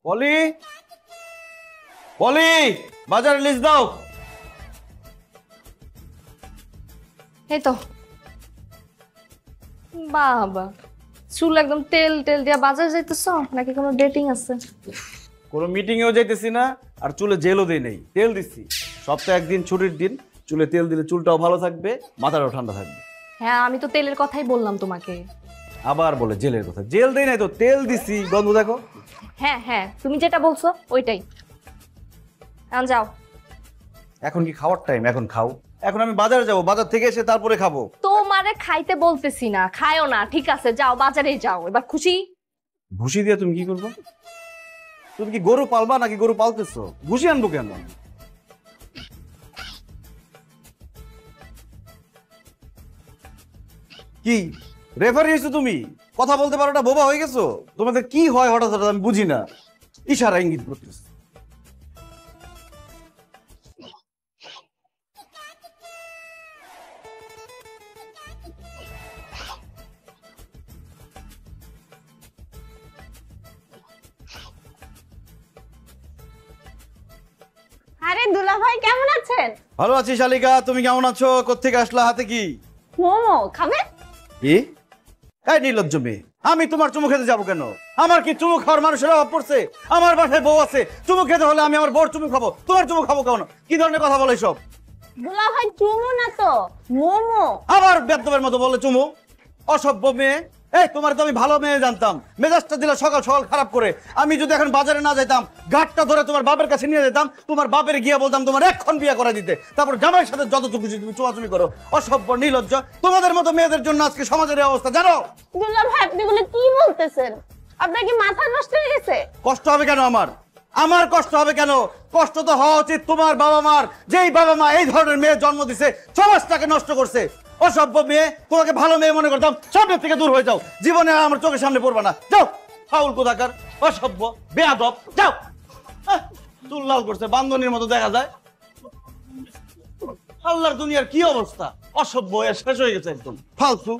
পলি, পলি, বাজারে লিস্ট দাও। এই তো বাবা, চুল একদম তেল তেল দিয়া বাজার যাইতেছ নাকি কোনো ডেটিং আছে? কোনো মিটিং এও যাইতেছি না, আর চুলে জেলও দেই নেই, তেল দিচ্ছি। সপ্তাহে একদিন ছুটির দিন চুলে তেল দিলে চুলটাও ভালো থাকবে, মাথাটাও ঠান্ডা থাকবে। হ্যাঁ, আমি তো তেলের কথাই বললাম তোমাকে। আবার বলে জেলের কথা, জেল দেই নাই তো, তেল দিছি, গন্ধ দেখো। হ্যাঁ হ্যাঁ, তুমি যেটা বলছো ওইটাই। এখন যাও। এখন কি খাওয়ার টাইম? এখন খাও। এখন আমি বাজারে যাব, বাজার থেকে এসে তারপরে খাবো। তোমারে খাইতে বলতেছি না, খায়ও না, ঠিক আছে? যাও, বাজারে যাও। এবার খুশি? ভুসি দিয়ে তুমি কি করবো? তুমি কি গরু পালবা নাকি গরু পালতেছো? ভুসি আনবো কেন? কি রেফারি হয়েছো তুমি? কথা বলতে পারো না, বোবা হয়ে গেছো? তোমাদের কি হয় হঠাৎ হঠাৎ আমি বুঝি না। ইশারা ইঙ্গিত করতেছে। আরে দুলা ভাই, কেমন আছেন? ভালো আছি শালিকা, তুমি কেমন আছো? কোত্থেকে আসলা? হাতে কি? মোমো খাবেন? কি? এই নির্লজ্জ মেয়ে, আমি তোমার চুমু খেতে যাবো কেন? আমার কি চুমু খাওয়ার মানুষের অভাব পড়ছে? আমার বাসায় বউ আছে, চুমু খেতে হলে আমি আমার বউর চুমু খাবো, তোমার চুমু খাবো কেন? কি ধরনের কথা বলে সব? দুলা ভাই, চুমু না তো, মোমো। আবার বেদবের মতো বলে চুমু। অসভ্য মেয়ে। এই তোমার তো আমি ভালো মেয়ে জানতাম, মেজাজটা দিলে সকাল সকাল খারাপ করে। আমি যদি এখন বাজারে না যেতাম, ঘাটটা ধরে তোমার বাপের কাছে নিয়ে যেতাম, তোমার বাপের গিয়ে বলতাম তোমার এক্ষণ বিয়ে করে দিতে, তারপর জামাইয়ের সাথে যতটুকু তুমি চুমাচুমি করো। অসভ্য, নির্লজ্জ। তোমাদের মতো মেয়েদের জন্য আজকে সমাজের এই অবস্থা, জানো? দুলা ভাই, আপনি বলে কি বলতেছেন? আপনার কি মাথা নষ্ট হয়ে গেছে? কষ্ট হবে কেন আমার? আমার কষ্ট হবে কেন? কষ্ট তো হওয়া উচিত তোমার বাবা মার, যেই বাবা মা এই ধরনের মেয়ে জন্ম দিছে, সমাজটাকে নষ্ট করছে। অসভ্য মেয়ে, তোমাকে ভালো মেয়ে মনে করতাম, সামনে থেকে দূর হয়ে যাও। জীবনে আর আমার চোখের সামনে পড়বা না, যাও। ফাউল কোথাকার, অসভ্য, বেয়াদব, যাও। চুল লাল করছে, বান্ধনীর মতো দেখা যায়। আল্লাহর দুনিয়ার কি অবস্থা! অসভ্য, শেষ হয়ে গেছে একদম, ফালতু।